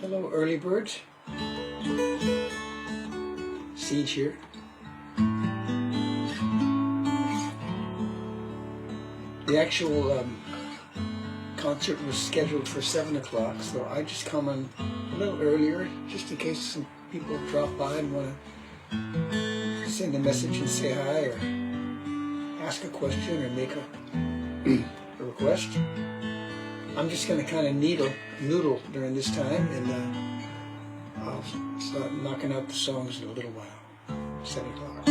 Hello, early birds. Siege here. The actual concert was scheduled for 7 o'clock, so I just come in a little earlier, just in case some people drop by and want to send a message and say hi, or ask a question, or make a request. I'm just going to kind of noodle during this time, and I'll start knocking out the songs in a little while. 7 o'clock.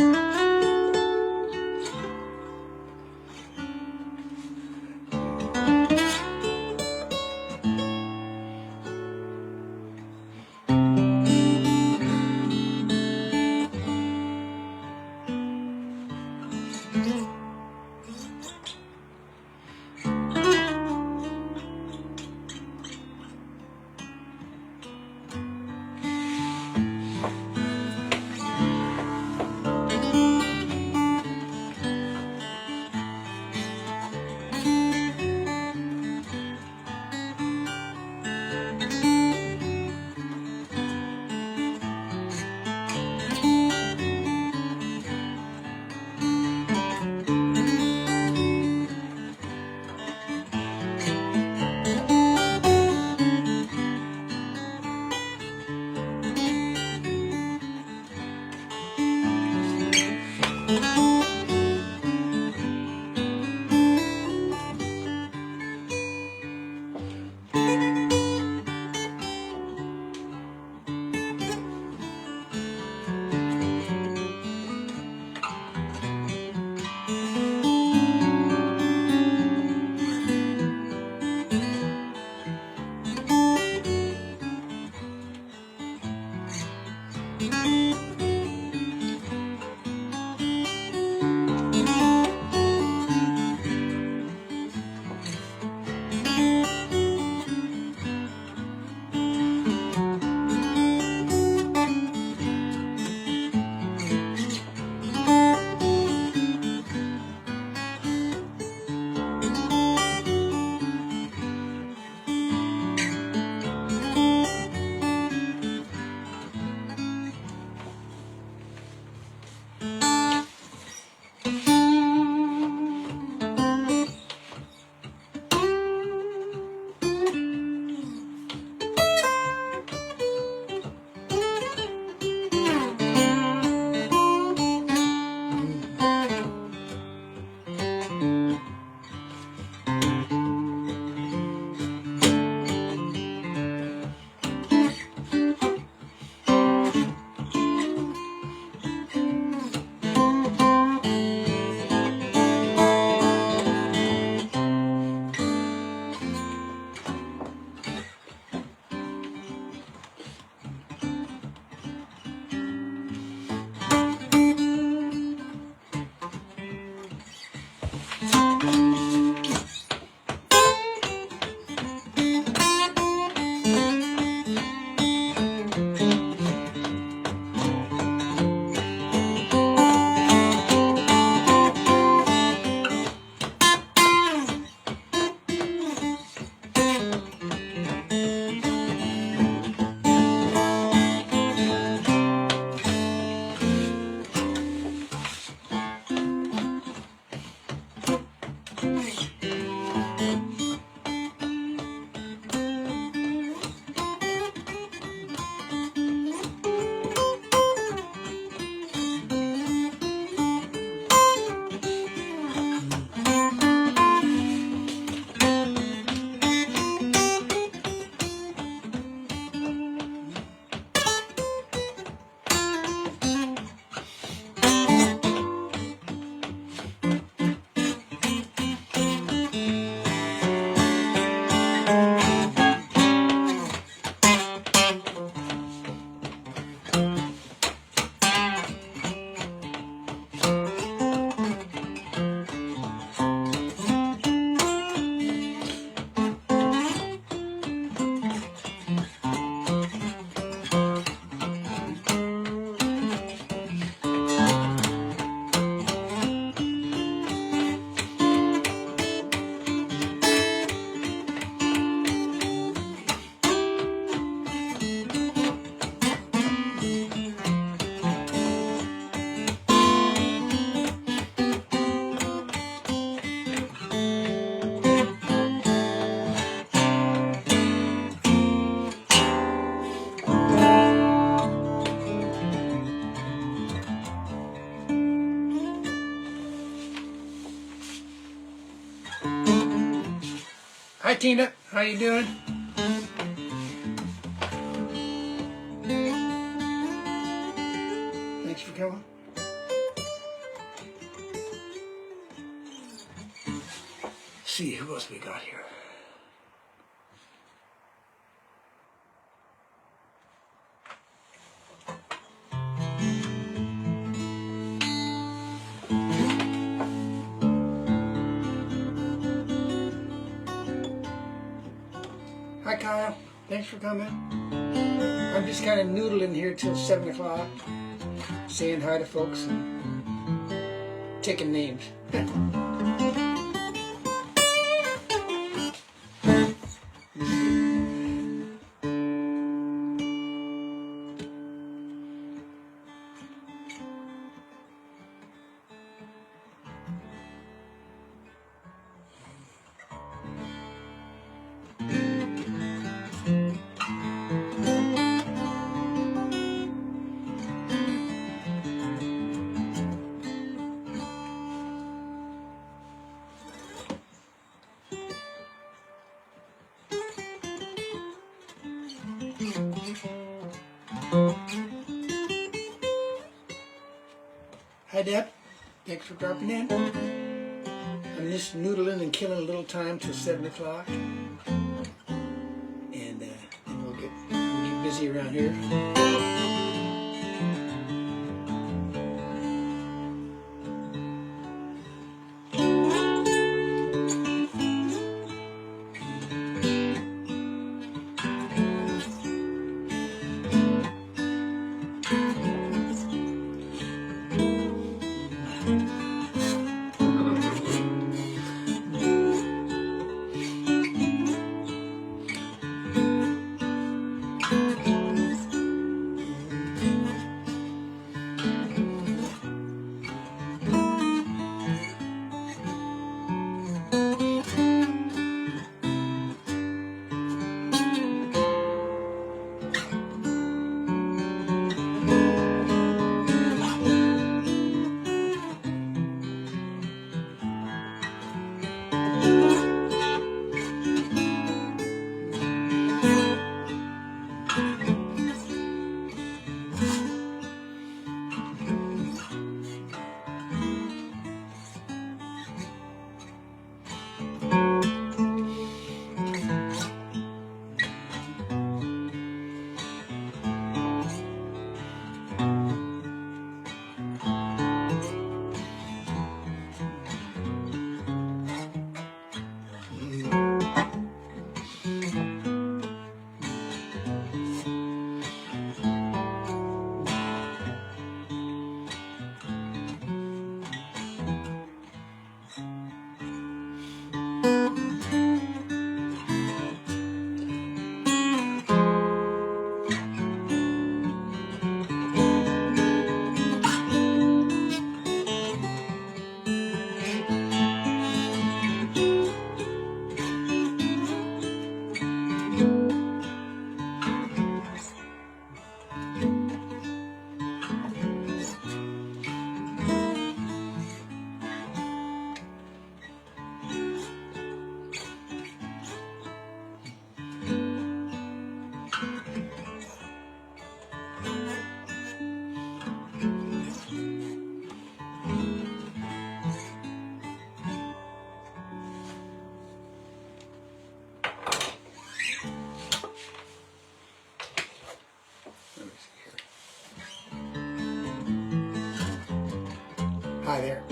Tina. How you doing? Thanks for coming. Let's see, who else we got here? Hi Kyle, thanks for coming. I'm just kind of noodling here till 7 o'clock, saying hi to folks and taking names. Hi Deb, thanks for dropping in. I'm just noodling and killing a little time till 7 o'clock. And then we'll get busy around here. Hi there.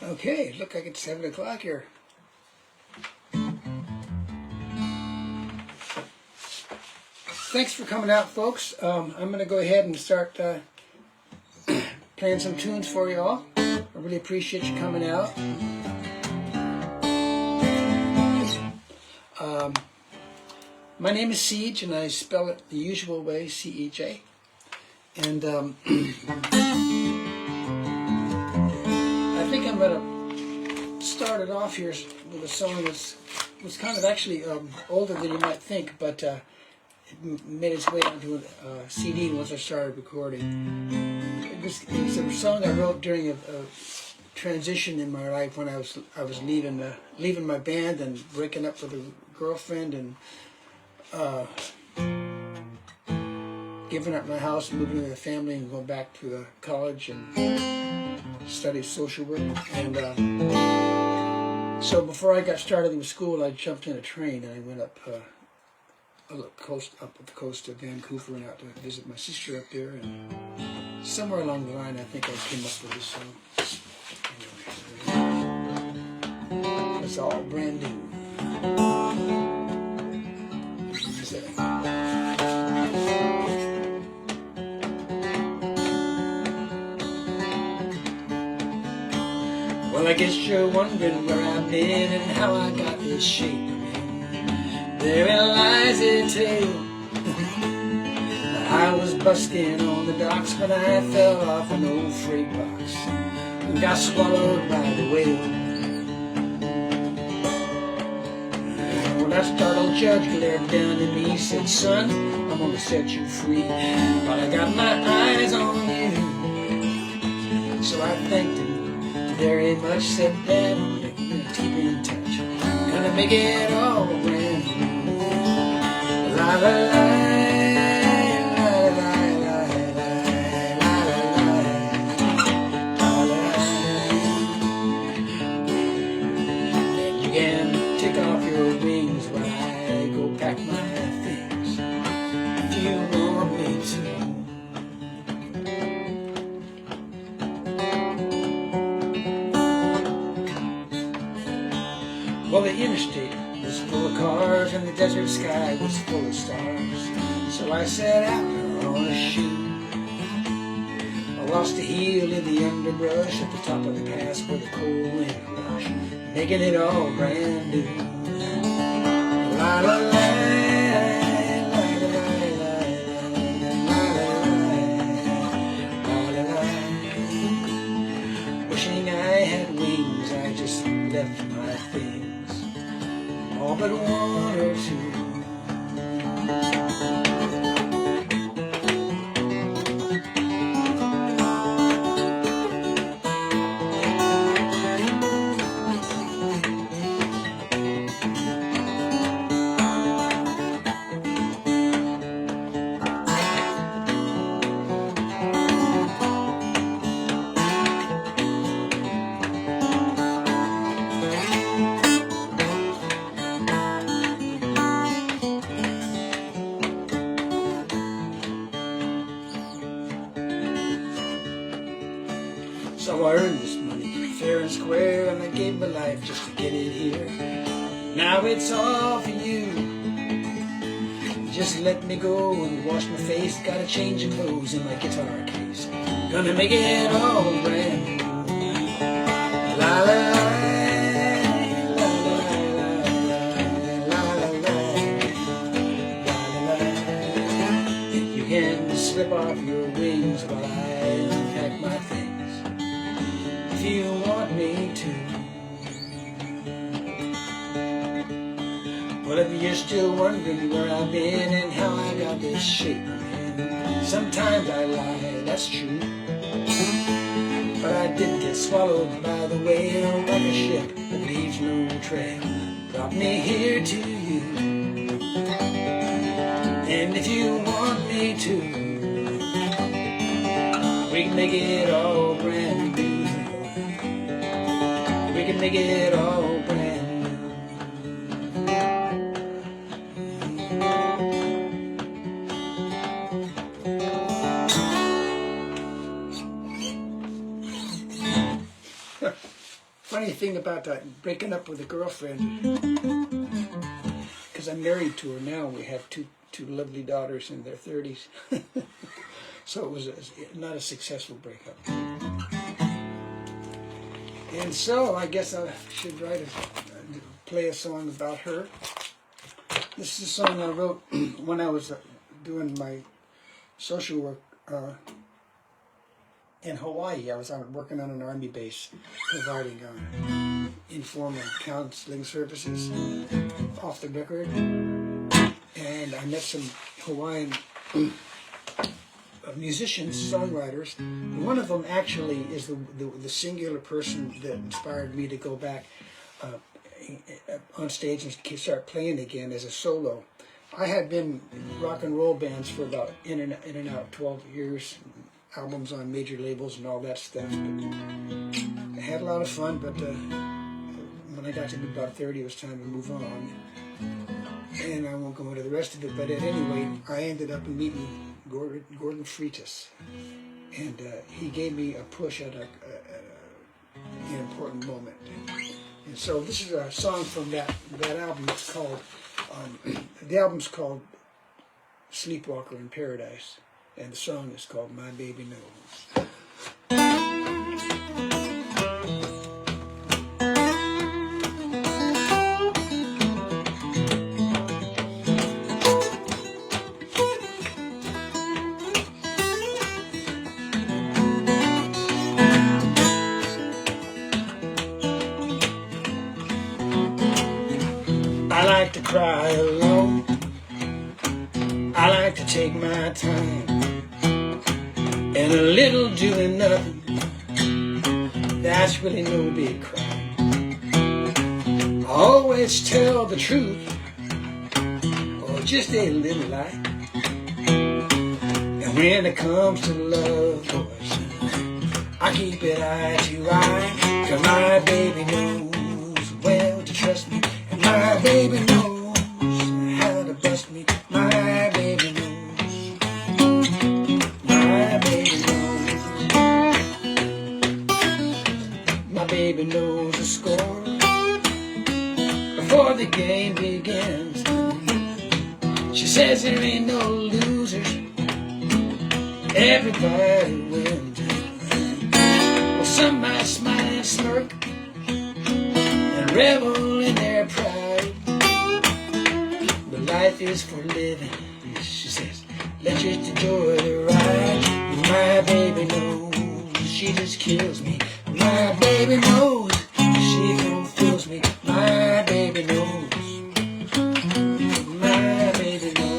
Okay, look like it's 7 o'clock here. Thanks for coming out, folks. I'm going to go ahead and start playing some tunes for you all. I really appreciate you coming out. My name is Siege, and I spell it the usual way, C-E-J. And I think I'm going to start it off here with a song that was kind of actually older than you might think, but it made its way onto a CD once I started recording. It's a song I wrote during a transition in my life when I was leaving my band and breaking up with a girlfriend and giving up my house, moving with a family, and going back to college and study social work. And so before I got started in school, I jumped in a train and I went up the coast of Vancouver and out to visit my sister up there. And somewhere along the line, I think I came up with this song. It's all brand new. Well, I guess you're wondering where I've been and how I got this shape I'm in. Therein lies a tale. I was busking on the docks when I fell off an old freight box and got swallowed by the whale. When that startled judge glared down at me, said, "Son, I'm gonna set you free, but I got my eyes on you." So I thanked him very much, said, "Dad, keep in touch. Gonna make it all brand new." La la la. Pack my things if you want me to. Well, the interstate was full of cars and the desert sky was full of stars. So I set out on a shoot. I lost a heel in the underbrush at the top of the pass where the cold wind rushed, making it all brand new. La la la. Left my things, all but one or two. So I earned this money fair and square, and I gave my life just to get it here. Now it's all for you. Just let me go and wash my face. Got a change of clothes in my guitar case. Gonna make it all brand new. La la la. Slip off your wings while I unpack my things, if you want me to. Well, if you're still wondering where I've been and how I got this shape I'm in, sometimes I lie, that's true, but I did get swallowed by the whale like a ship that leaves no trail. Brought me here to you, and if you want me to, we can make it all brand new. We can make it all brand new. Funny thing about that, breaking up with a girlfriend, because I'm married to her now. We have two lovely daughters in their 30s. So it was not a successful breakup. And so I guess I should play a song about her. This is a song I wrote when I was doing my social work in Hawaii. I was working on an army base providing informal counseling services off the record. And I met some Hawaiian musicians, songwriters. One of them actually is the singular person that inspired me to go back on stage and start playing again as a solo. I had been in rock and roll bands for about in and out 12 years, albums on major labels and all that stuff. But I had a lot of fun, but when I got to be about 30, it was time to move on. And I won't go into the rest of it, but at any rate, I ended up meeting Gordon Freitas, and he gave me a push at an important moment. And so this is a song from that album. It's called the album's called Sleepwalker in Paradise, and the song is called My Baby Knows. like to take my time, and a little doing nothing, that's really no big crime. I always tell the truth, or just a little lie. And when it comes to love, boys, I keep it eye to eye, 'cause my baby knows well to trust me, and my baby knows how to bust me. My baby knows, my baby knows, my baby knows the score before the game begins. She says there ain't no losers, everybody wins. Well, some might smile and smirk and revel in their pride, but life is for living, she says, let's just enjoy the ride. My baby knows, she just kills me. My baby knows, she fulfills me. My baby knows, my baby knows.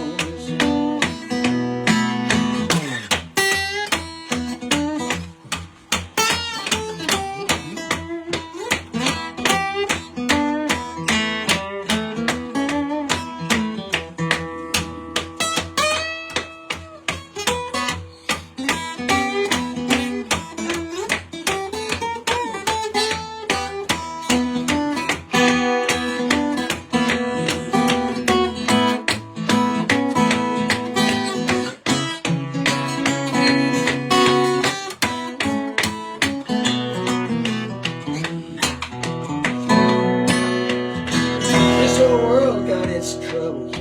This whole world got its troubles,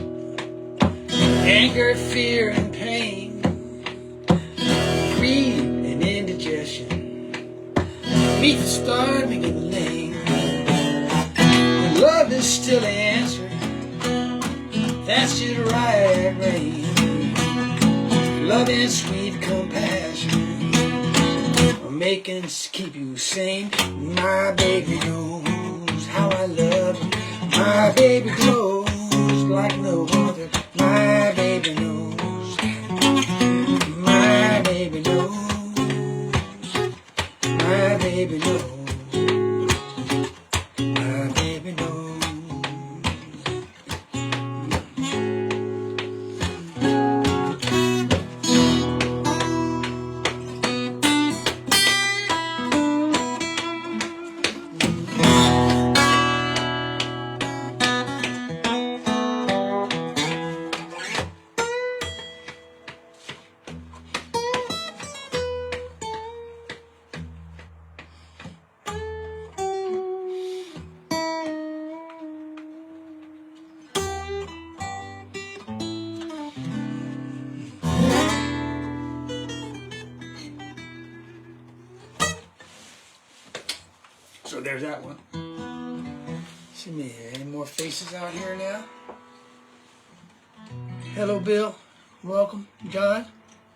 anger, fear, and pain, greed and indigestion, meat starving and lame. And love is still the answer, that's just right, rain. Love and sweet compassion are making us keep you sane. My baby knows how I love her. My baby knows like no other. My baby knows, my baby knows, my baby knows, my baby knows. So there's that one. See me, any more faces out here now? Hello, Bill. Welcome. John,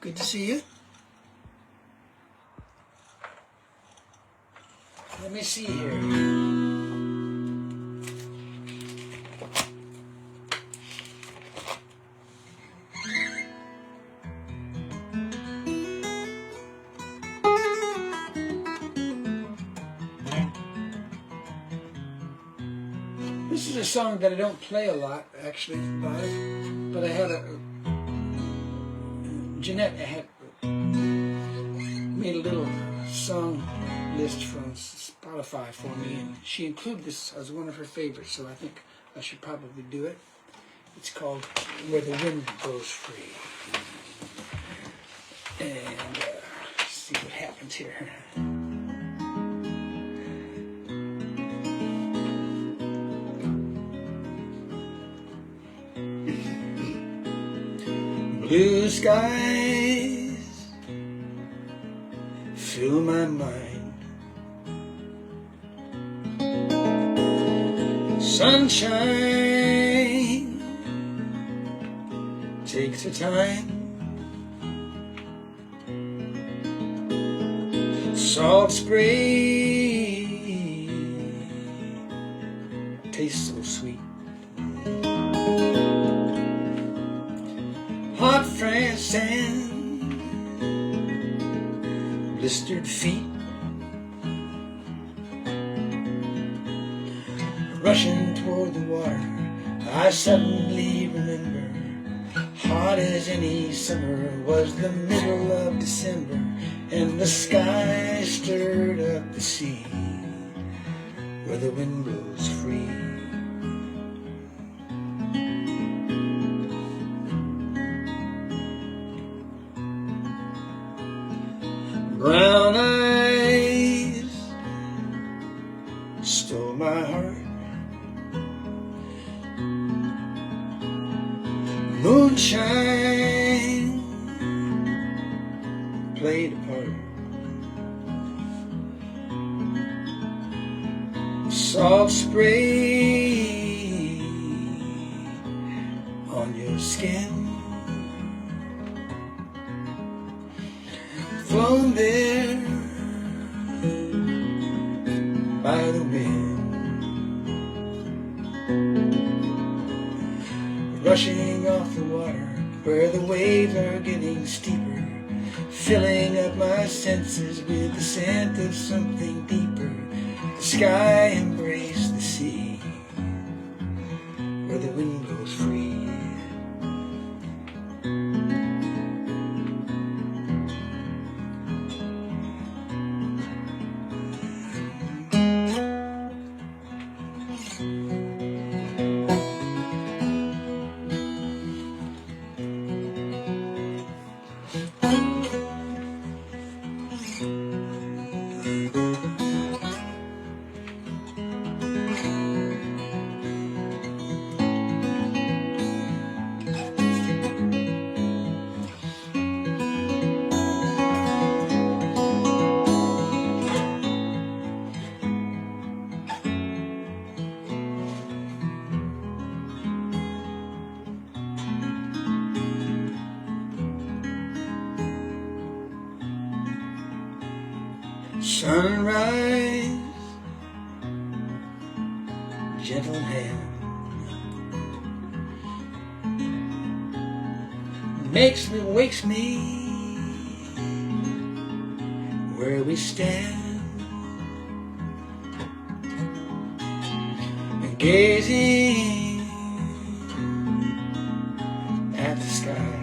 good to see you. Let me see here. This is a song that I don't play a lot, actually, live, but I had Jeanette had made a little song list from Spotify for me, and she included this as one of her favorites, so I think I should probably do it. It's called Where the Wind Goes Free. And let's see what happens here. Blue skies fill my mind, sunshine takes the time, salt spray tastes so sweet. Hot hot fresh sand, blistered feet, rushing toward the water. I suddenly remember, hot as any summer was the middle of December, and the sky stirred up the sea where the wind blows free. Brown eyes stole my heart, moonshine played a part, salt spray on your skin, flown there by the wind, rushing off the water where the waves are getting steeper, filling up my senses with the scent of something deeper. The sky embraced the sea where the wind blows free. Sunrise, gentle hand wakes me where we stand, and gazing at the sky,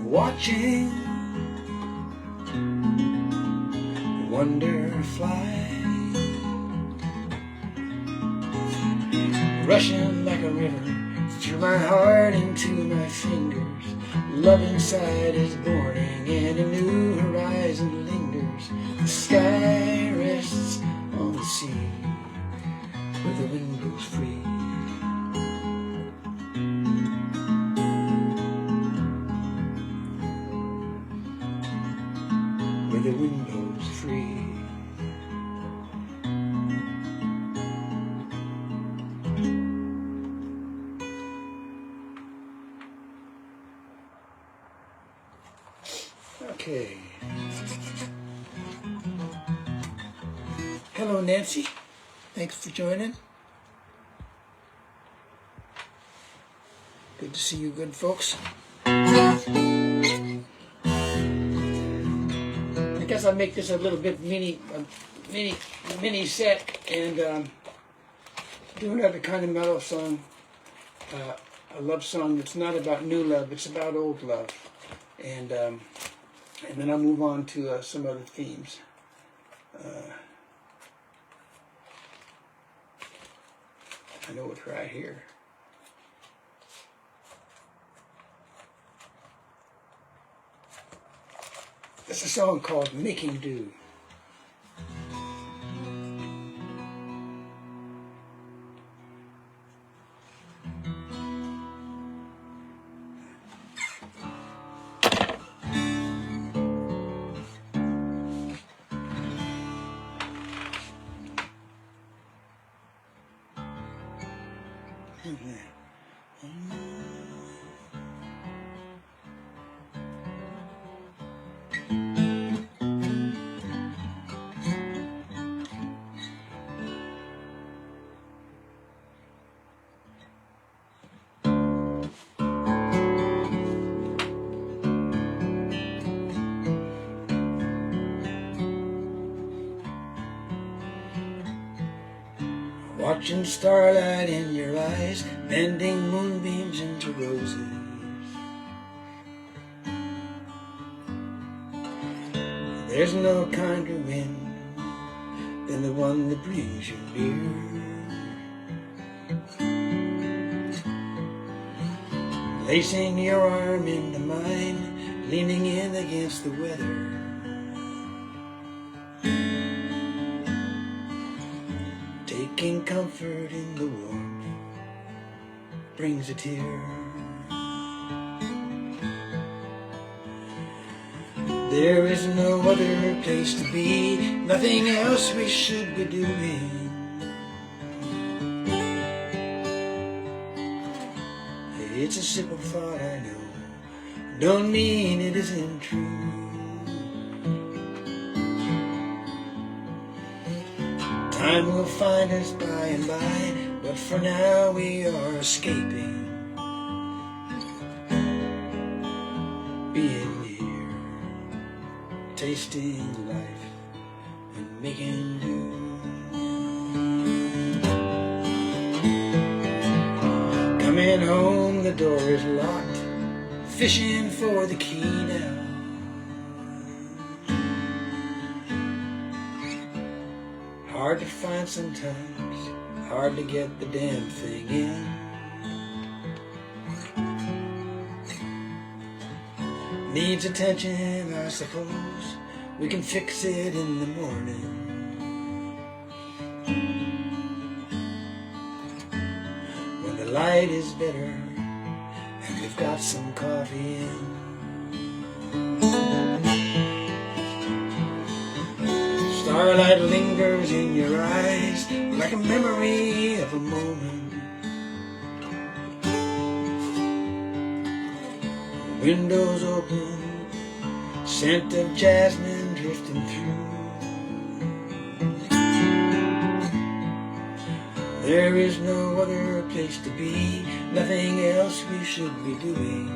watching wonder fly, rushing like a river through my heart into my fingers. Love inside is burning and a new horizon lingers. The sky rests on the sea where the wind blows free. Where the wind blows free. Okay. Hello, Nancy. Thanks for joining. Good to see you good folks. I guess I'll make this a little bit mini set and do another kind of mellow song, a love song that's not about new love, it's about old love, and then I'll move on to some other themes. I know it's right here. It's a song called Making Do. watching starlight in your eyes, bending moonbeams into roses. There's no kinder wind than the one that brings you near. Placing your arm into mine, leaning in against the weather. Taking comfort in the warmth brings a tear. There is no other place to be, nothing else we should be doing. It's a simple thought, I know, don't mean it isn't true. Time will find us by and by, but for now we are escaping. Being here, tasting life and making do. Coming home, the door is locked, fishing for the key now. Hard to find sometimes, hard to get the damn thing in. Needs attention, I suppose, we can fix it in the morning. When the light is better and we've got some coffee in. Starlight lingers in your eyes like a memory of a moment. Windows open, scent of jasmine drifting through. There is no other place to be, nothing else we should be doing.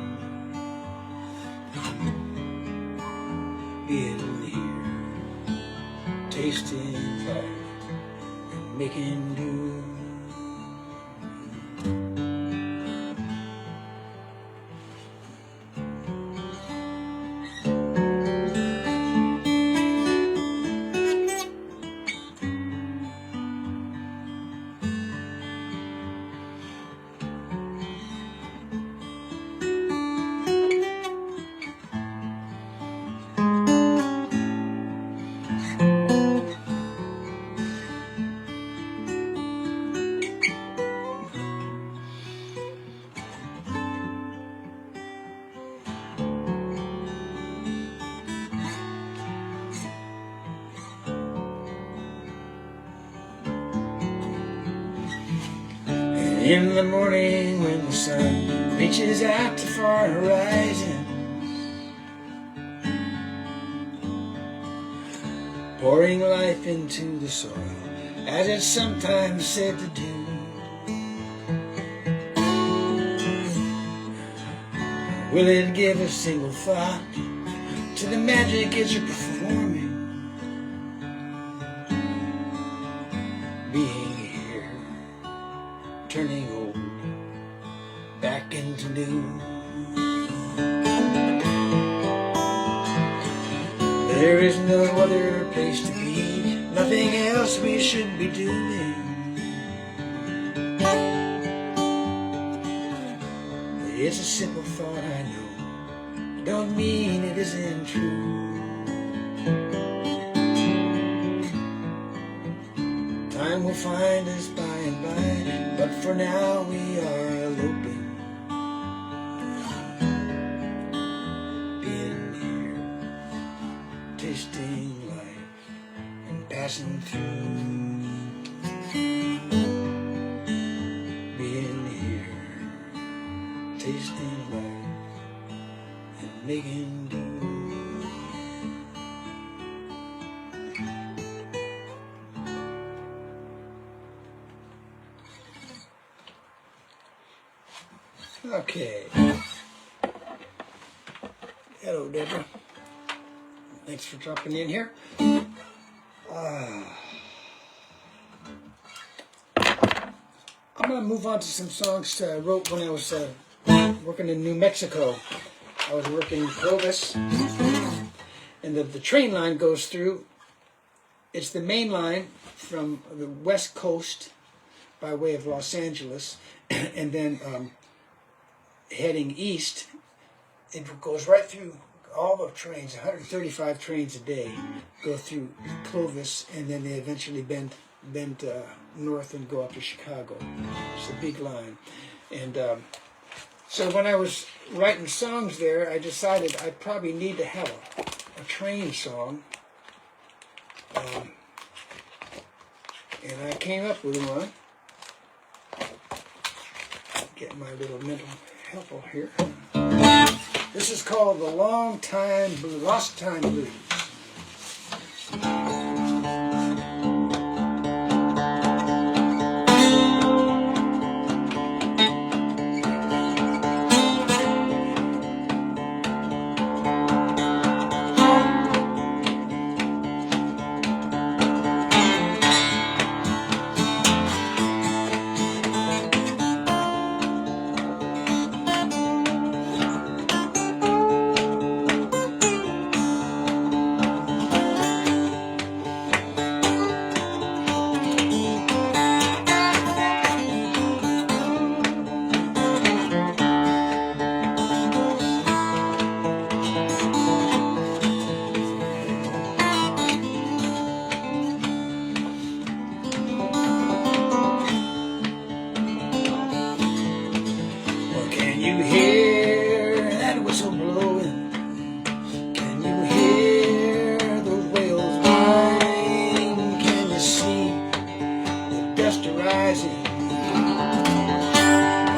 Being here, tasting life and making do. In the morning when the sun reaches out to far horizons, pouring life into the soil, as it's sometimes said to do. Will it give a single thought to the magic it's performing? Being here, turning old back into new. There is no other place to be, nothing else we should be doing. It's a simple thought, I know, don't mean it isn't true. Time will find us by and by, but for now we are eloping. Being here, tasting life and passing through. Being here, tasting life and making do. Okay. Hello, Deborah. Thanks for dropping in here. to move on to some songs I wrote when I was working in New Mexico. I was working in Clovis, and the train line goes through. It's the main line from the west coast by way of Los Angeles, and then heading east, it goes right through all the trains. 135 trains a day go through Clovis, and then they eventually bend north and go up to Chicago. It's a big line. And so when I was writing songs there, I decided I probably need to have a train song. And I came up with one. Get my little mental helper here. This is called the Lost Time Blues.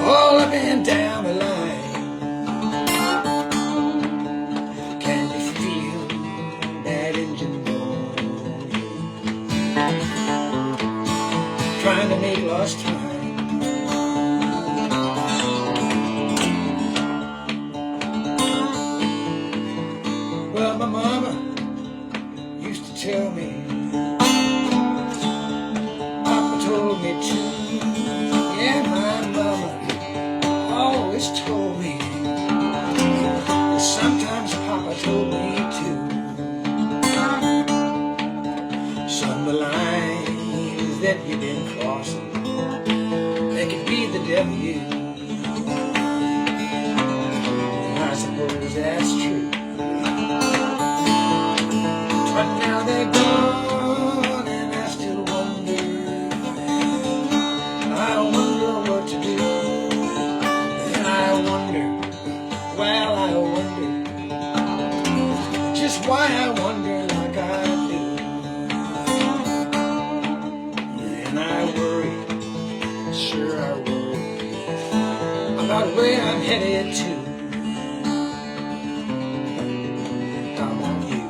All up and down the line. Can you feel that engine going? Trying to make lost time. Well, my mama used to tell me, Papa told me too. Yeah, my mama always told me, and sometimes Papa told me too. Some of the lines that you've been crossing, they could be the devil you. And I suppose that's true. But now they're gone, and I still wonder. I wonder what to do. And I wonder, well, I wonder just why I wonder like I do. And I worry, sure I worry about where I'm headed to. How about you?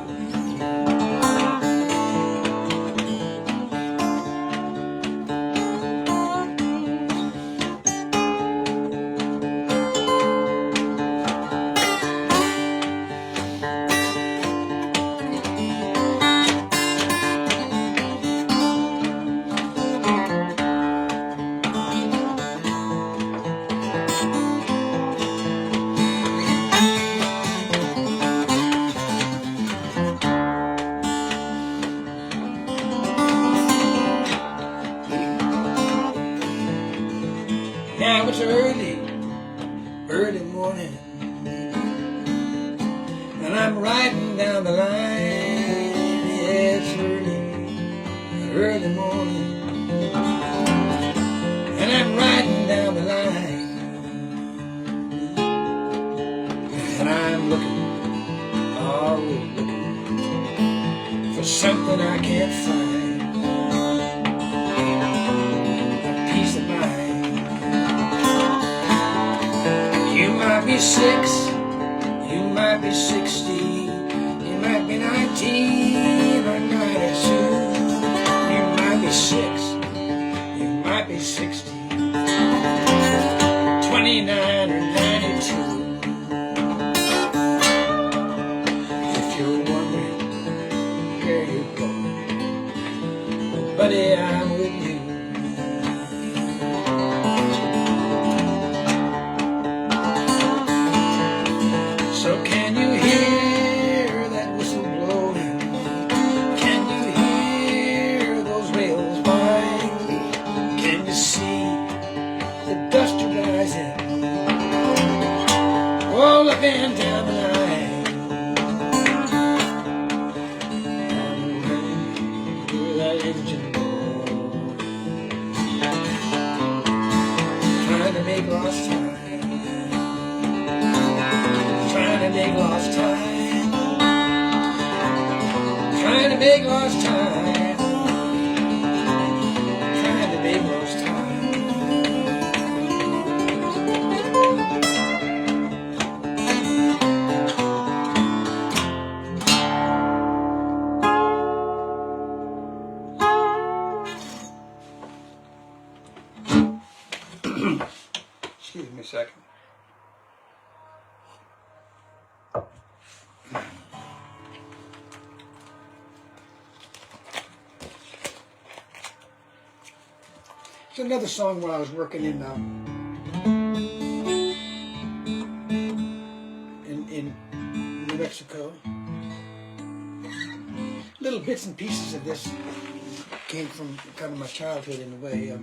Now it's early morning, and I'm riding down the line. Yeah, it's early morning, and I'm riding down the line, and I'm always looking for something I can't find, a peace of mind. You might be 6, you might be 60, you might be 19 or 92. You might be 6, you might be 60, 29 or 92. If you're wondering where you're going, buddy, I'm with you. all up and down the line. That engine roar, trying to make lost time, trying to make lost time, trying to make lost time, trying to make lost time. Excuse me a second. It's another song when I was working in New Mexico. Little bits and pieces of this came from kind of my childhood in a way.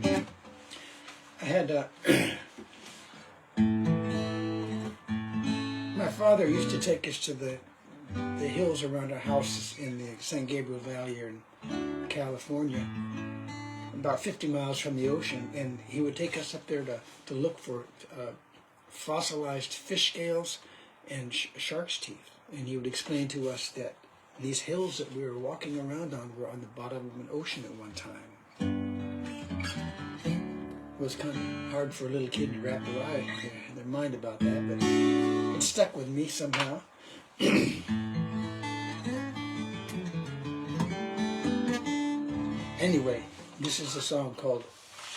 I had my father used to take us to the hills around our houses in the San Gabriel Valley here in California, about 50 miles from the ocean, and he would take us up there to look for fossilized fish scales and shark's teeth. And he would explain to us that these hills that we were walking around on were on the bottom of an ocean at one time. It was kind of hard for a little kid to wrap their mind about that, but it stuck with me somehow. Anyway, this is a song called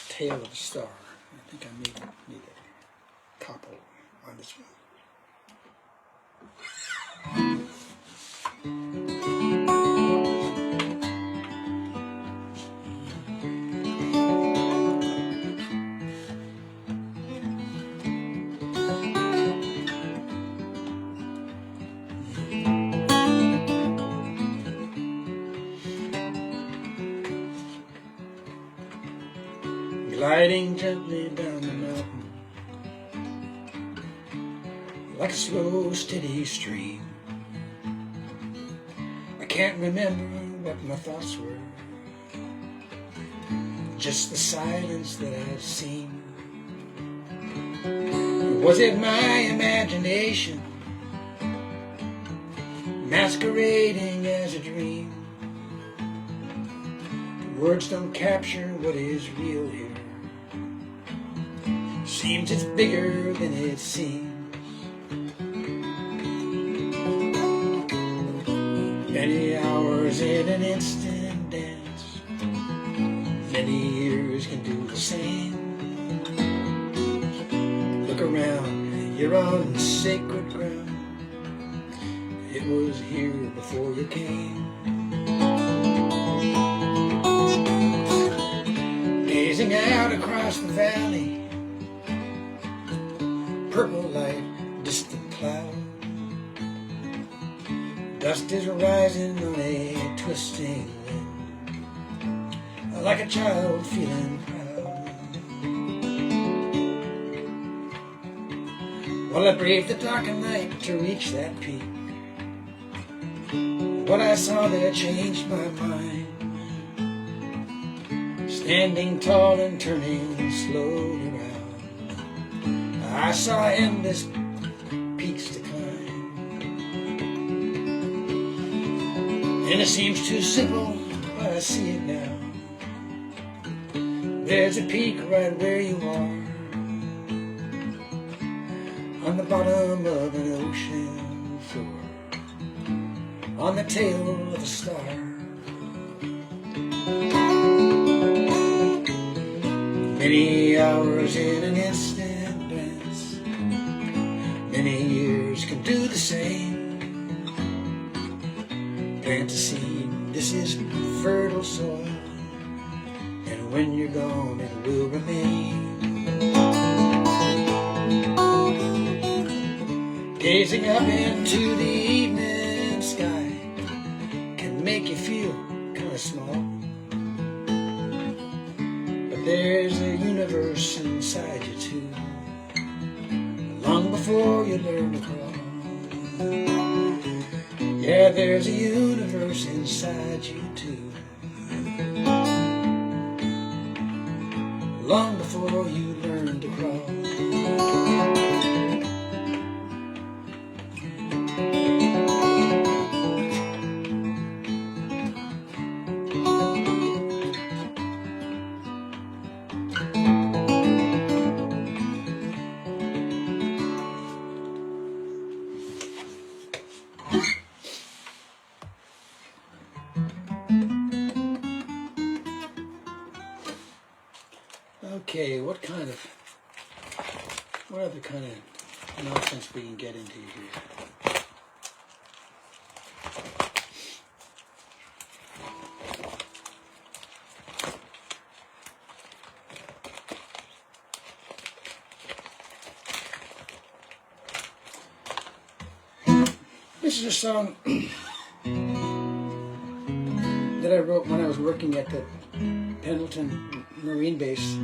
Tale of a Star. I think I need a couple on this one. Gliding gently down the mountain like a slow, steady stream. I can't remember what my thoughts were, just the silence that I've seen. Was it my imagination masquerading as a dream? Words don't capture what is real here. Seems it's bigger than it seems. Many hours in an instant dance, many years can do the same. Look around, you're on sacred ground. It was here before you came. Gazing out across the valley, purple light, distant cloud. Dust is rising on a twisting wind, like a child feeling proud. Well, I braved the darkened night to reach that peak. What I saw there changed my mind. Standing tall and turning slowly round, I saw endless peaks to climb. And it seems too simple, but I see it now. There's a peak right where you are, on the bottom of an ocean floor, on the tail of a star. Many hours in an instant glance, many years can do the same. Plant a seed, this is fertile soil, and when you're gone it will remain. Gazing up into the evening sky can make you feel kind of small. There's a universe inside you too, long before before you learn to crawl. Yeah, there's a universe inside you too. Long before you learn to crawl. Okay, what other kind of nonsense we can get into here? This is a song that I wrote when I was working at the Pendleton Marine Base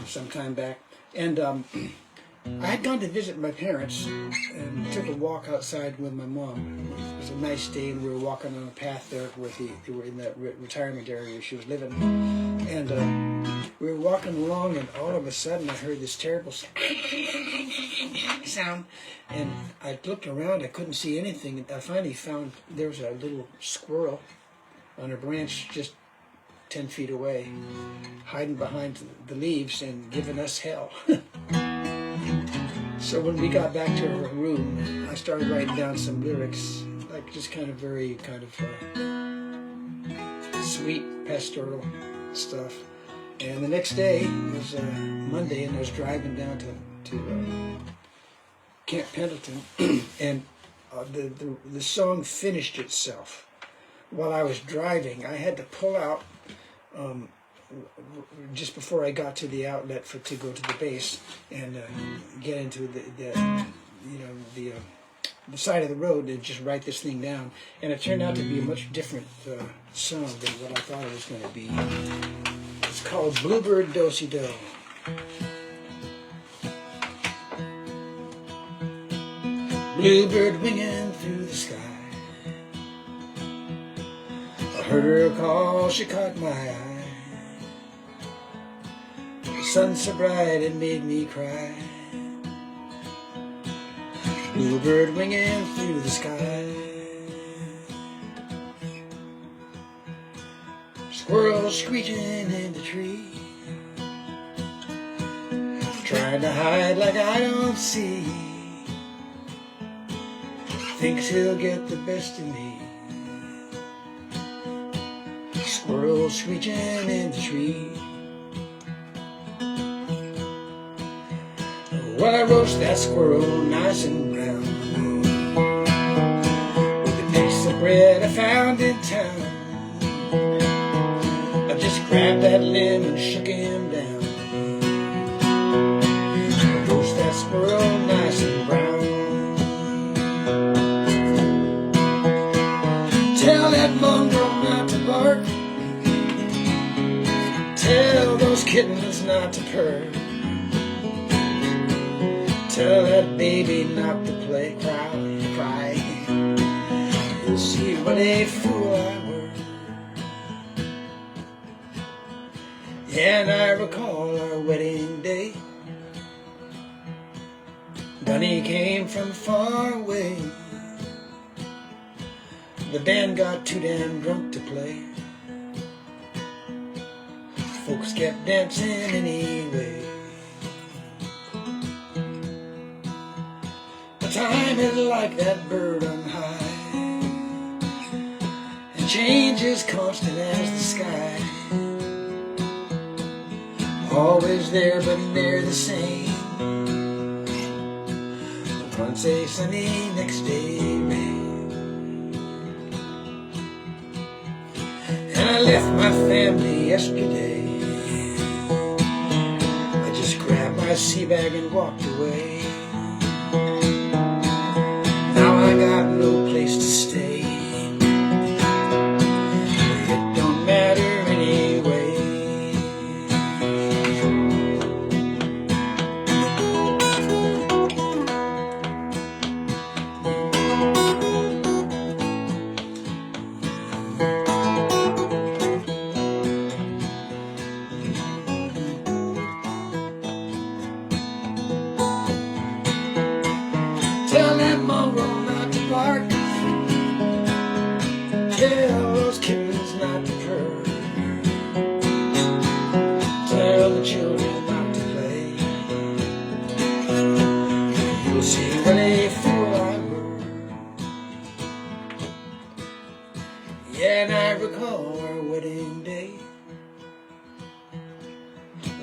some time back, and I had gone to visit my parents and took a walk outside with my mom. It was a nice day, and we were walking on a path there where they were in that retirement area she was living, and we were walking along, and all of a sudden I heard this terrible sound, and I looked around, I couldn't see anything, and I finally found there was a little squirrel on a branch just 10 feet away, hiding behind the leaves and giving us hell. So when we got back to our room, I started writing down some lyrics, like just kind of very sweet pastoral stuff. And the next day, it was Monday, and I was driving down to Camp Pendleton, and the song finished itself. While I was driving, I had to pull out just before I got to the outlet to go to the base and get into the side of the road and just write this thing down. And it turned out to be a much different song than what I thought it was going to be. It's called Bluebird Do-Si-Do. Bluebird winging through the sky. I heard her call, she caught my eye. The sun so bright it made me cry. Bluebird winging through the sky. Squirrels screeching in the tree, trying to hide like I don't see. Thinks he'll get the best of me. Squirrel screeching in the tree. Well, I roast that squirrel nice and brown with a piece of bread I found in town. I just grabbed that limb and shook him down. I roast that squirrel nice and brown. Tell that mongrel not to bark. Tell those kittens not to purr. Tell that baby not to cry. You'll see what a fool I were. Yeah, and I recall our wedding day. Bunny came from far away. The band got too damn drunk to play. Folks kept dancing anyway. Time is like that bird on high, and change is constant as the sky. Always there, but never the same. One day sunny, next day rain. And I left my family yesterday. I just grabbed my sea bag and walked away. I got no place to stay. It don't matter anyway. bark. Tell those kittens not to purr. Tell the children not to play. You'll see what a fool I were. Yeah, and I recall our wedding day.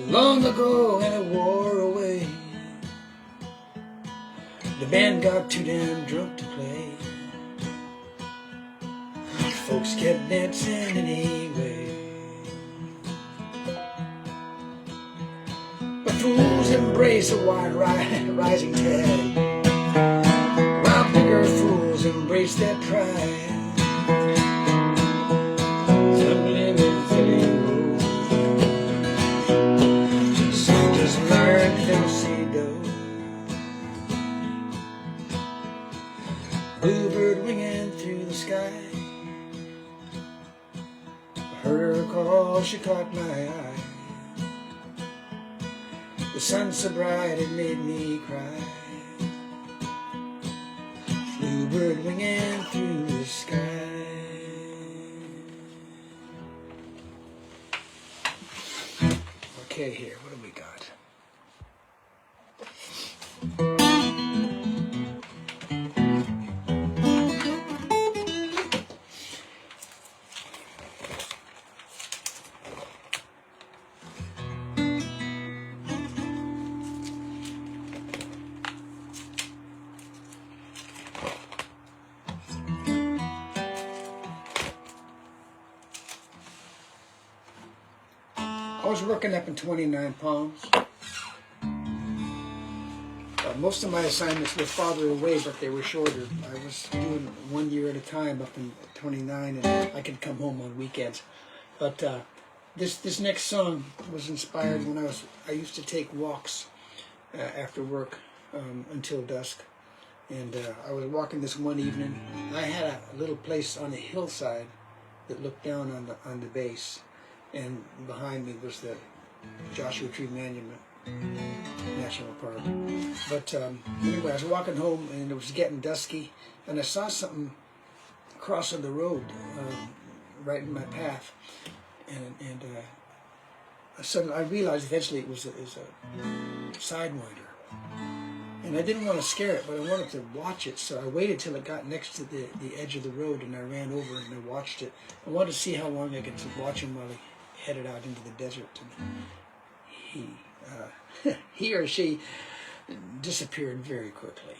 Long ago, and it wore away. The band got too damn drunk to play. Folks kept dancing anyway. But fools embrace a wide rising tide, while bigger fools embrace their pride. Tumbling and filling road, some just learn to see dough. Bluebird winging through the sky, heard her call, she caught my eye. The sun so bright it made me cry. Bluebird winging through the sky. Okay, here, what do we got? I was working up in 29 Palms. Most of my assignments were farther away, but they were shorter. I was doing 1 year at a time up in 29, and I could come home on weekends. But this next song was inspired when I used to take walks after work until dusk. And I was walking this one evening. I had a little place on a hillside that looked down on the base. And behind me was the Joshua Tree Monument National Park. But anyway, I was walking home and it was getting dusky, and I saw something crossing the road right in my path, and suddenly I realized eventually it was a sidewinder. And I didn't want to scare it, but I wanted to watch it, so I waited till it got next to the edge of the road, and I ran over and I watched it. I wanted to see how long I could watch him while he headed out into the desert. And he or she disappeared very quickly.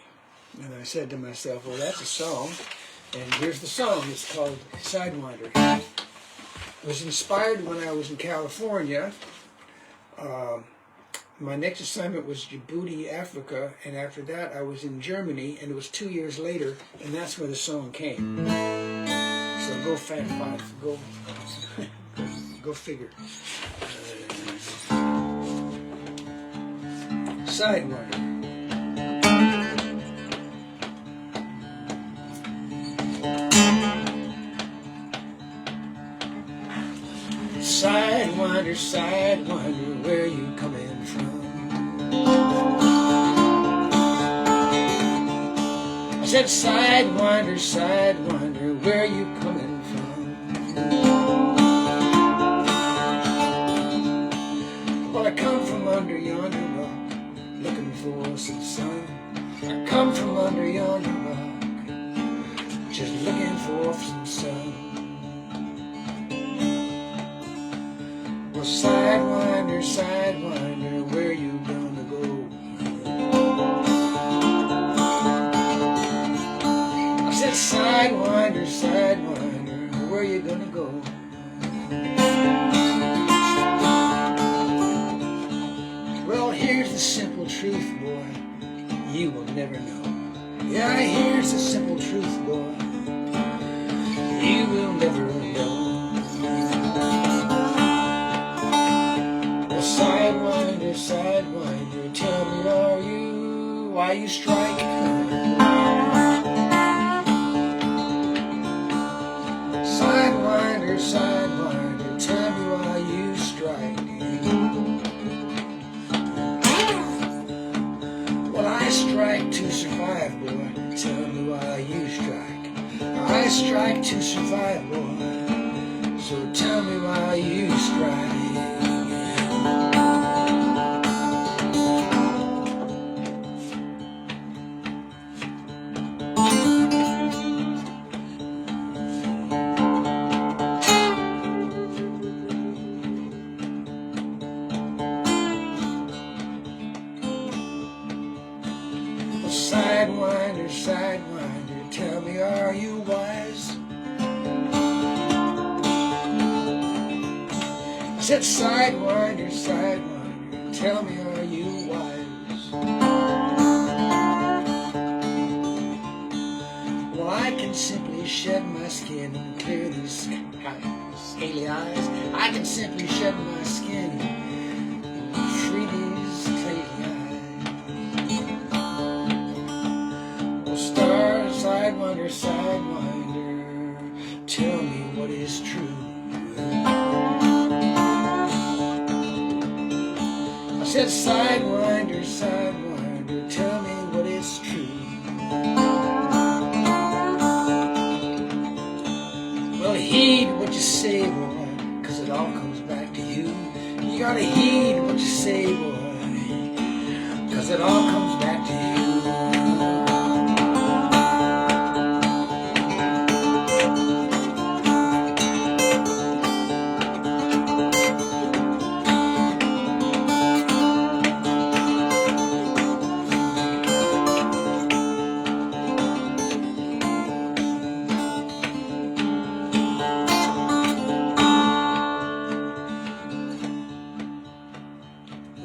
And I said to myself, well, that's a song, and here's the song. It's called Sidewinder. It was inspired when I was in California. My next assignment was Djibouti, Africa, and after that I was in Germany, and it was 2 years later, and that's where the song came. So go Fat Five, go figure. Sidewinder. Sidewinder, sidewinder, where you coming from? I said, sidewinder, sidewinder, where you coming from? Well, I come from under yonder rock, looking for some sun. I come from under yonder rock, just looking for some sun. Well, sidewinder, sidewinder, where you gonna go? I said, sidewinder, sidewinder, where you gonna go? Well, here's the simple truth, boy, you will never know. Yeah, here's the simple truth, boy, you will never know. Sidewinder, sidewinder, tell me, why you strike? Sidewinder, sidewinder, tell me why you strike. Well, I strike to survive, boy, tell me why you strike. strike to survive, boy. So tell me why you strike. Sidewinder, sidewinder, tell me, are you wise? I said, sidewinder, sidewinder, tell me, are you wise? Well, I can simply shed my skin and clear these scaly eyes. I can simply shed my skin and free these crazy sidewinder, sidewinder, tell me what is true. I said, sidewinder, sidewinder, tell me what is true. Well, heed what you say, boy, 'cause it all comes back to you. You gotta heed what you say, boy, 'cause it all comes back to you.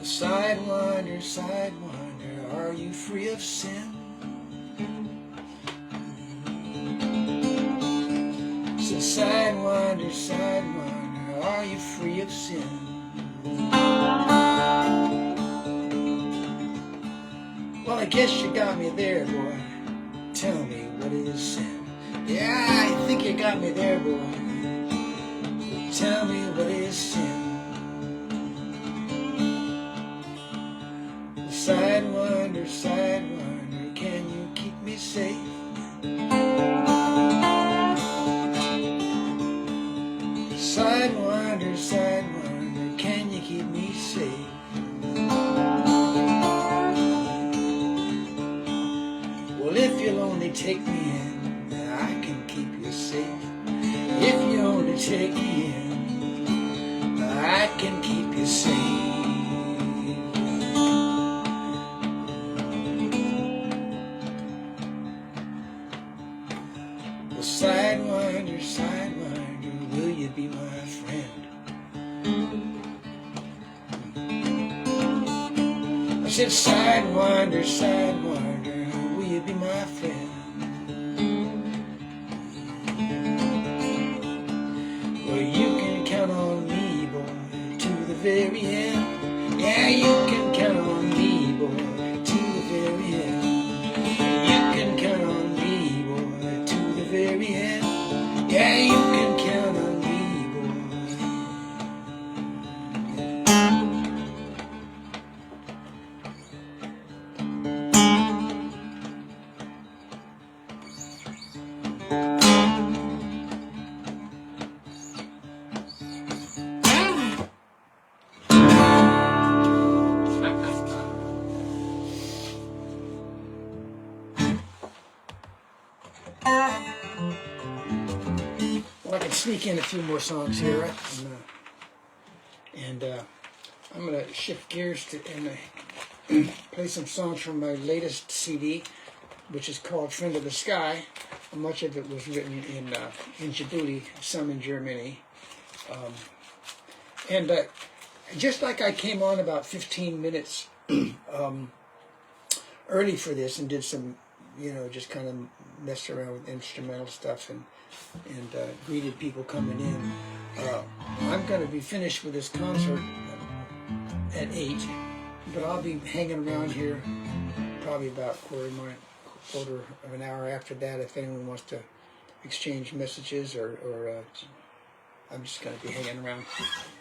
Sidewinder, sidewinder, are you free of sin? So sidewinder, sidewinder, are you free of sin? Well, I guess you got me there, boy. Tell me, what is sin? Yeah, I think you got me there, boy. Tell me, what is sin? Sidewinder, sidewinder, can you keep me safe? Sidewinder, sidewinder, can you keep me safe? Well, if you'll only take me in, I can keep you safe. If you only take me in, I can keep you safe. Sidewinder, sidewinder, will you be my friend? I said, sidewinder, sidewinder, will you be my friend? Well, you can count on me, boy, to the very end. Yeah, you can count on me, boy, to the very end. You can count on me, boy, to the very end. Yeah, you can count on me, Well, I can sneak in a few more songs here, right? And I'm going to shift gears to and play some songs from my latest CD, which is called Friend of the Sky. Much of it was written in Djibouti, some in Germany. Just like I came on about 15 minutes early for this and did some, just kind of messed around with instrumental stuff and greeted people coming in. I'm going to be finished with this concert at 8, but I'll be hanging around here probably about quarter of an hour after that if anyone wants to exchange messages or I'm just going to be hanging around.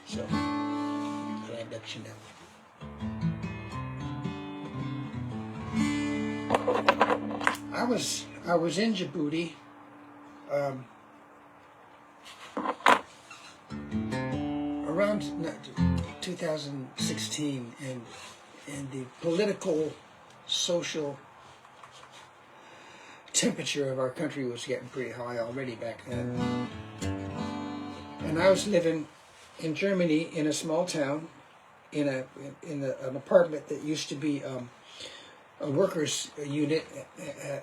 So I'll let you know. I was in Djibouti around 2016, and the political, social temperature of our country was getting pretty high already back then. And I was living in Germany in a small town, in an apartment that used to be a workers' unit at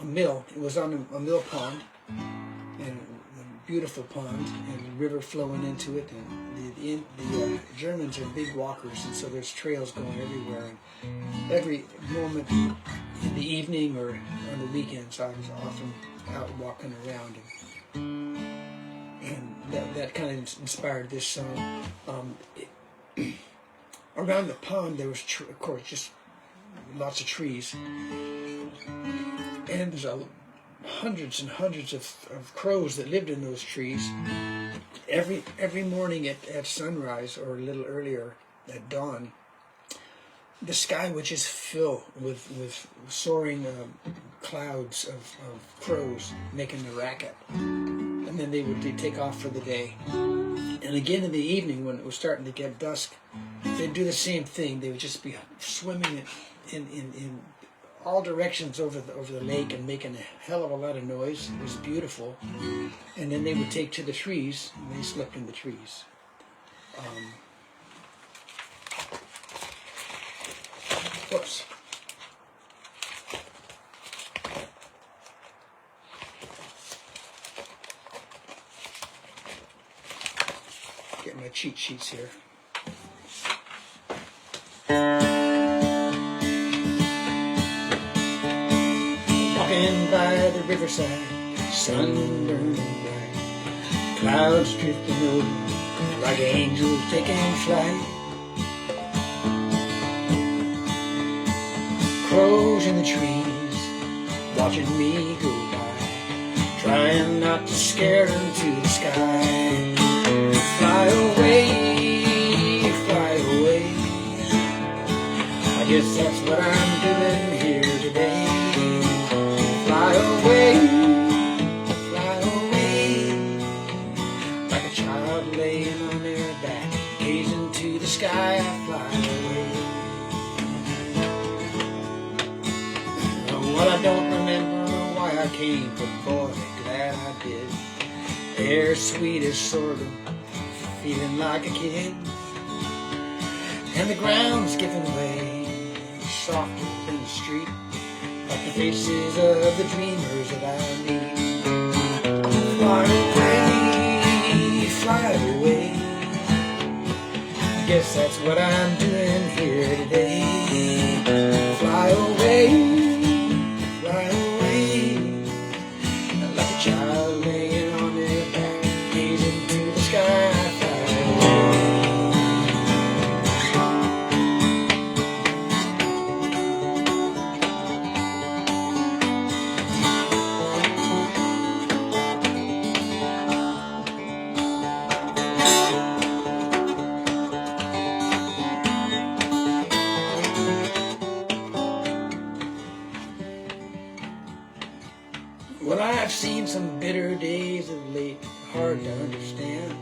a mill. It was on a mill pond, and a beautiful pond, and a river flowing into it. And the Germans are big walkers, and so there's trails going everywhere. And every moment in the evening or on the weekends, I was often out walking around, and that kind of inspired this song. Around the pond, there was, of course, just lots of trees, and there's hundreds and hundreds of crows that lived in those trees. Every morning at sunrise, or a little earlier at dawn, the sky would just fill with soaring clouds of crows making the racket, and then they'd take off for the day. And again in the evening, when it was starting to get dusk, they'd do the same thing. They would just be swimming in all directions over the lake and making a hell of a lot of noise. It was beautiful. And then they would take to the trees, and they slept in the trees. Whoops. Get my cheat sheets here. Walking by the riverside, sun burning bright, clouds drifting over like angels taking flight. Crows in the trees, watching me go by, trying not to scare them to the sky. Fly away, fly away. I guess that's what I'm doing here today. Fly away, like a child laying on their back, gazing to the sky. I fly away. Well, I don't remember why I came, but boy, glad I did. Air sweet as sorghum, feeling like a kid, and the ground's giving way, softer than the street, like the faces of the dreamers that I meet. Fly away, I guess that's what I'm doing here today. Fly away, like a child laying on their back, gazing to the sky. Well, I've seen some bitter days of late, hard to understand.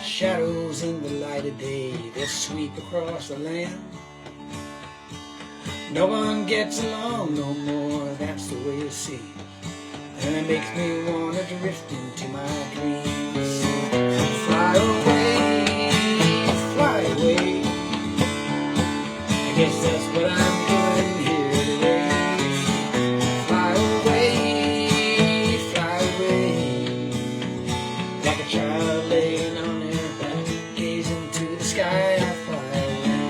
Shadows in the light of day that sweep across the land. No one gets along no more, that's the way it seems. And it makes me want to drift into my dreams. Fly away, fly away. I guess that's what I'm doing here today. Fly away, like a child laying on their back, gazing to the sky. I fly away.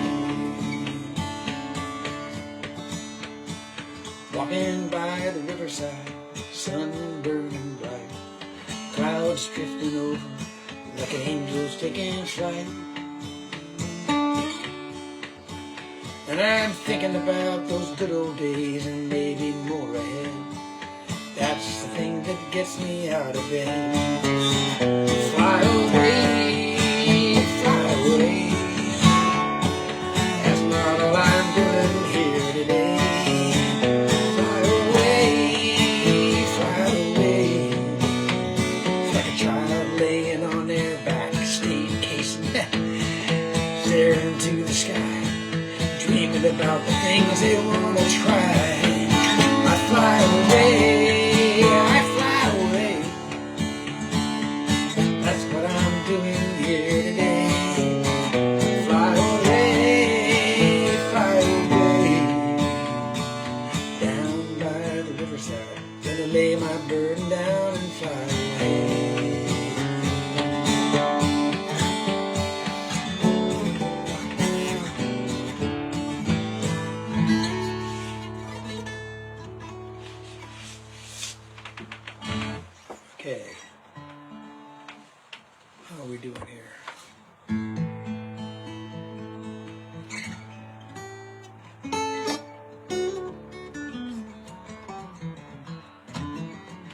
Walking by the riverside, sun burning bright, clouds drifting over like angels taking flight. And I'm thinking about those good old days and maybe more ahead. That's the thing that gets me out of bed. Fly away, that's not all I'm doing here today. Fly away, dreaming about the things they want to try. I fly away, I fly away. That's what I'm doing here today. Fly away, down by the riverside. Gonna lay my burden down and fly away. Okay, how are we doing here?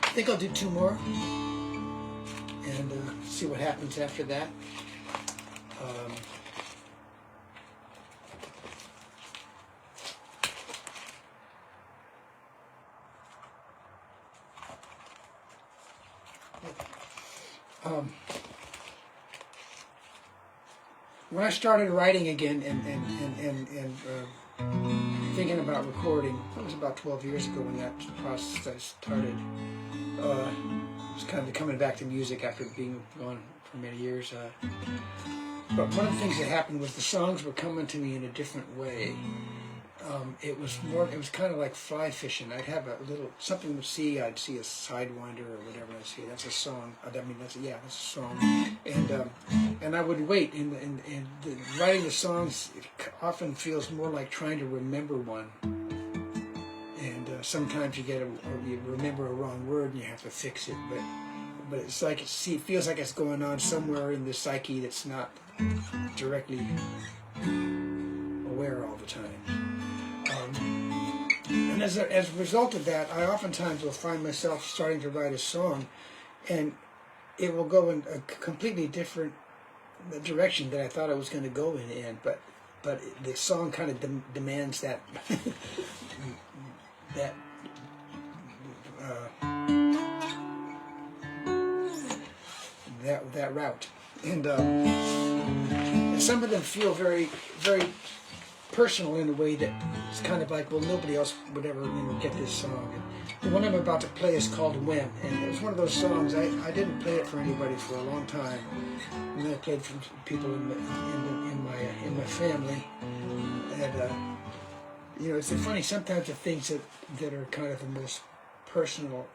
I think I'll do 2 more and see what happens after that. When I started writing again and thinking about recording, it was about 12 years ago when that process started. It was kind of coming back to music after being gone for many years. But one of the things that happened was the songs were coming to me in a different way. It was kind of like fly fishing. I'd have a little something to see. I'd see a sidewinder or whatever. I'd see that's a song. I mean, that's a song. And I would wait. And writing the songs, it often feels more like trying to remember one. And sometimes you you remember a wrong word and you have to fix it. But it's like it feels like it's going on somewhere in the psyche that's not directly aware all the time. And as a result of that, I oftentimes will find myself starting to write a song, and it will go in a completely different direction that I thought I was going to go in. But the song kind of demands that that route, and some of them feel very, very personal in a way that it's kind of like, well, nobody else would ever get this song. And the one I'm about to play is called When, and it was one of those songs I didn't play it for anybody for a long time, and then I played for people in my family, and it's funny, sometimes the things that are kind of the most personal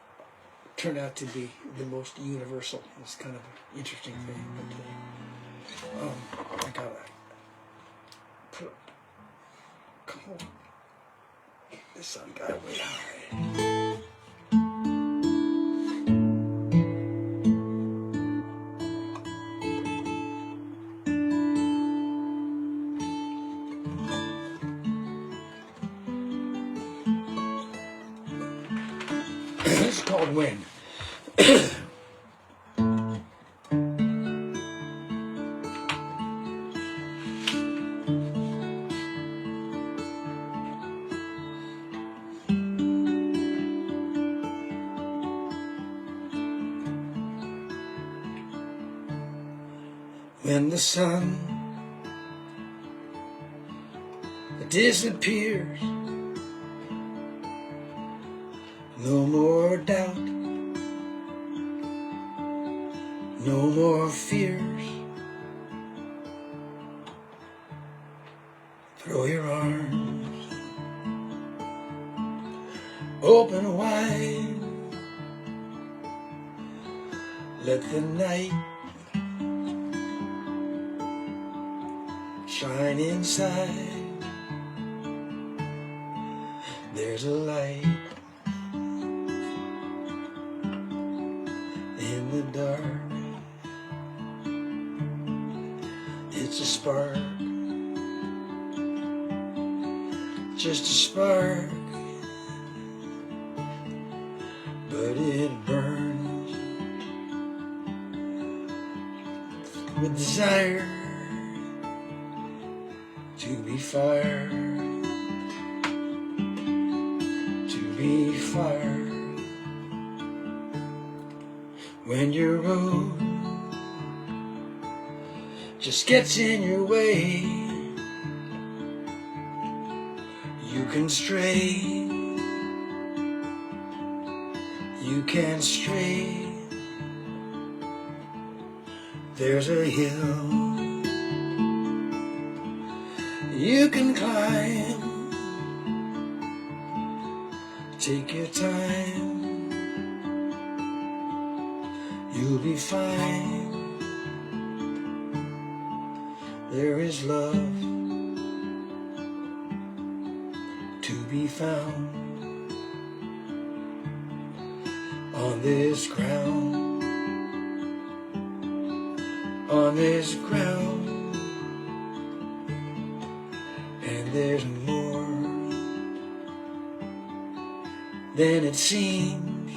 turn out to be the most universal. It's kind of an interesting thing. But I gotta put this sun got way high. This is called When. When the sun disappears, no more doubt, no more fears. Throw your arms open wide, let the night shine inside. There's a light in the dark. It's a spark, just a spark, but it burns with desire to be fire, to be fire. When your road just gets in your way, You can stray, you can stray. There's a hill you can climb. Take your time, you'll be fine. There is love to be found on this ground, on this ground. And there's more than it seems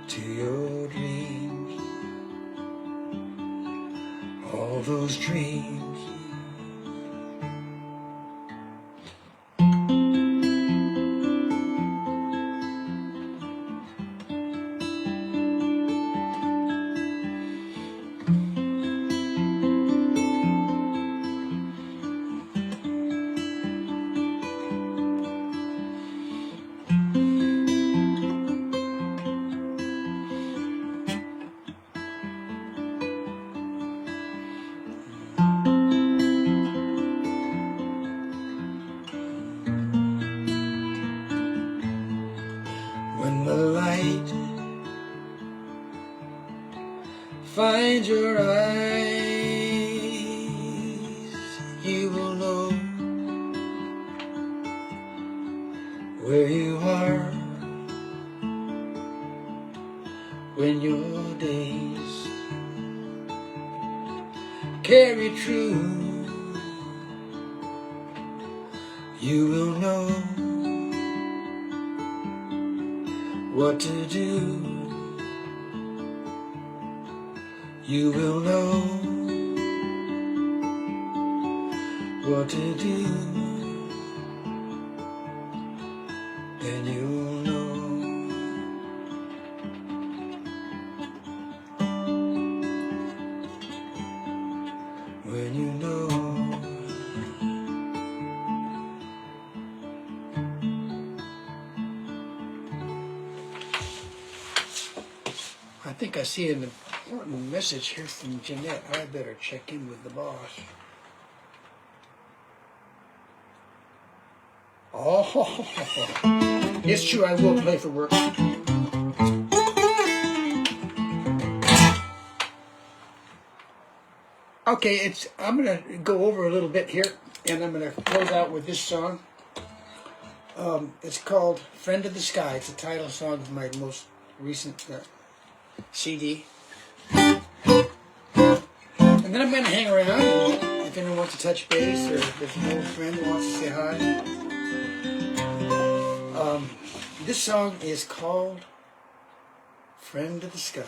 to your dreams, all those dreams. When the light finds your eyes, you will know where you are when your days carry true. You will know what to do. You will know what to do. Then you'll know. When you know. I think I see an important message here from Jeanette. I better check in with the boss. Oh, it's true, I will play for work. Okay, I'm gonna go over a little bit here, and I'm gonna close out with this song. It's called "Friend of the Sky." It's the title song of my most recent CD. And then I'm going to hang around, and if anyone wants to touch base, or if there's an old friend who wants to say hi. This song is called "Friend of the Sky."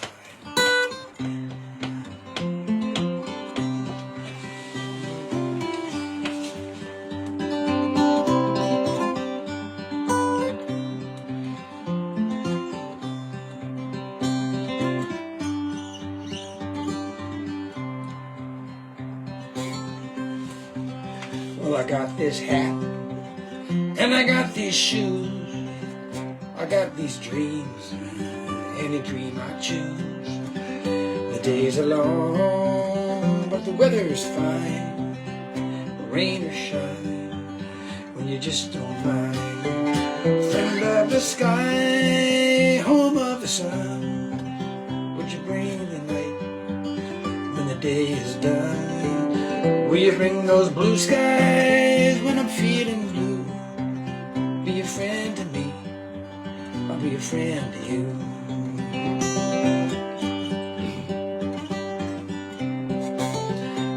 Well, I got this hat, and I got these shoes, I got these dreams, any dream I choose. The days are long, but the weather's fine, rain or shine, when you just don't mind. Friend of the sky, home of the sun, would you bring the night when the day is done? Will you bring those blue skies when I'm feeling blue? Be a friend to me, I'll be a friend to you.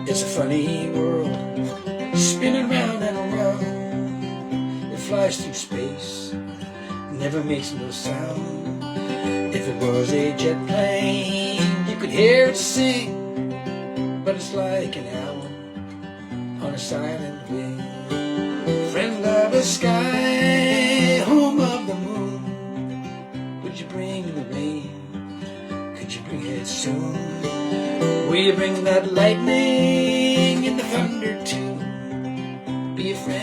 It's a funny world, spinning round and around. It flies through space, never makes no sound. If it was a jet plane, you could hear it sing, but it's like an owl on a silent wing. Friend of the sky, home of the moon, would you bring the rain? Could you bring it soon? Will you bring that lightning and the thunder too? Be a friend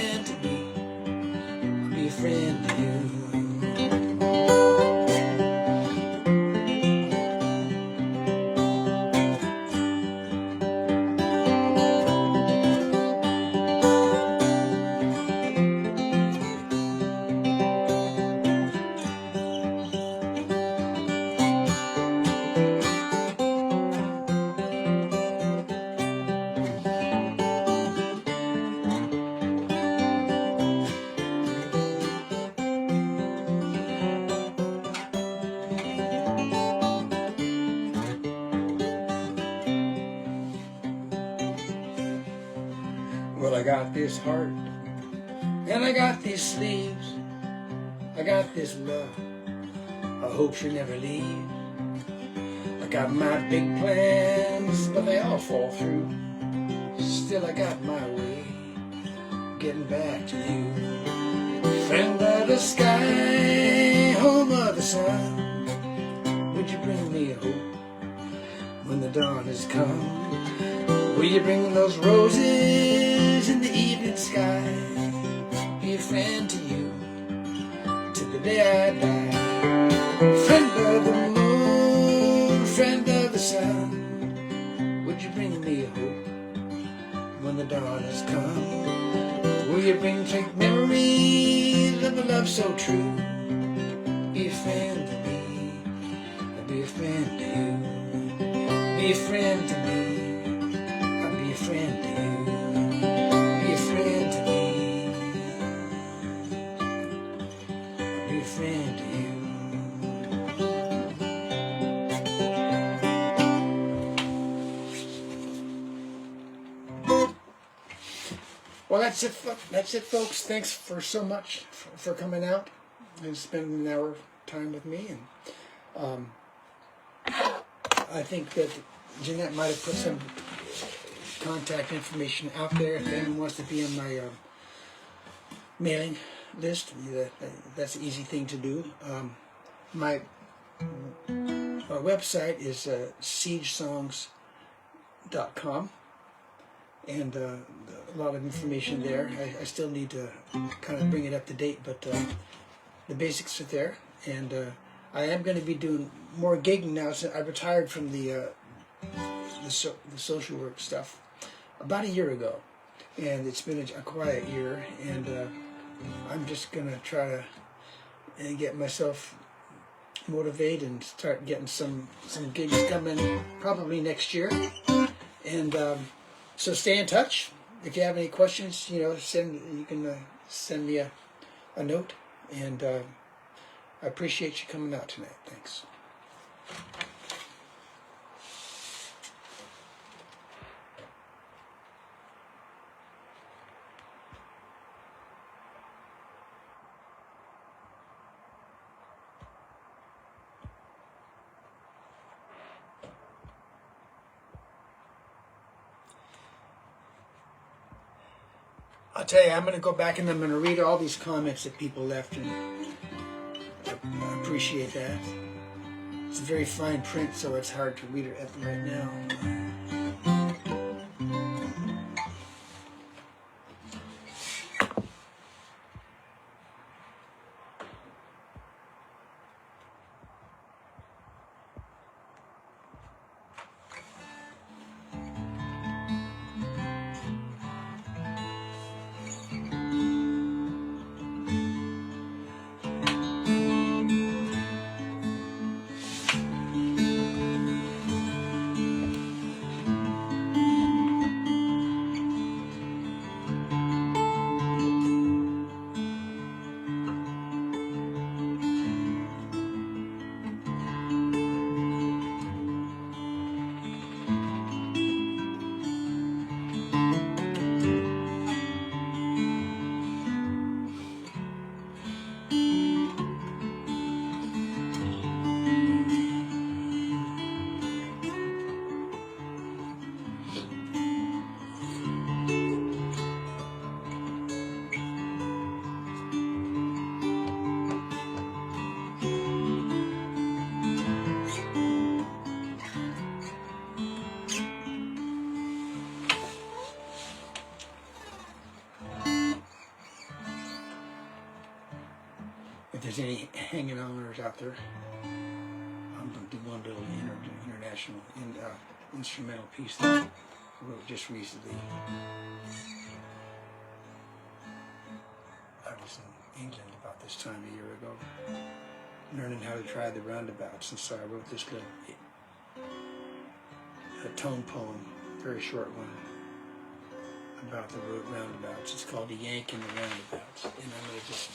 Well, I got this heart, and I got these sleeves, I got this love, I hope she'll never leave. I got my big plans, but they all fall through. Still I got my way, getting back to you. Friend of the sky, home of the sun, would you bring me a hope when the dawn has come? Will you bring those roses in the evening sky? Be a friend to you till the day I die. Friend of the moon, friend of the sun, would you bring me a hope when the dawn has come? Will you bring fake memories of a love so true? Be a friend to me, be a friend to you. Be a friend to me, I'll be a friend to you. Be a friend to me, I'll be a friend to you. Well, that's it, folks. Thanks for so much for coming out and spending an hour of time with me. And I think that Jeanette might have put some contact information out there if anyone wants to be on my mailing list. That's an easy thing to do. My website is siegesongs.com. And a lot of information there. I still need to kind of bring it up to date, but the basics are there. And I am going to be doing more gigging now since I retired from the social work stuff about a year ago. And it's been a quiet year, and I'm just going to try to get myself motivated and start getting some gigs coming probably next year. And so stay in touch. If you have any questions, you can send me a note. And I appreciate you coming out tonight. Thanks. I'll tell you, I'm going to go back and I'm going to read all these comments that people left, and I appreciate that. It's a very fine print, so it's hard to read it right now. If there's any hanging oners out there, I'm going to do one little international instrumental piece that I wrote just recently. I was in England about this time a year ago, learning how to drive the roundabouts, and so I wrote this little tone poem, very short one, about the road roundabouts. It's called The Yank in the Roundabouts, and I'm going to just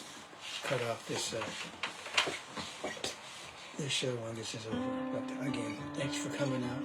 cut off this show when this is over. But again, thanks for coming out.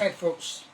night, folks.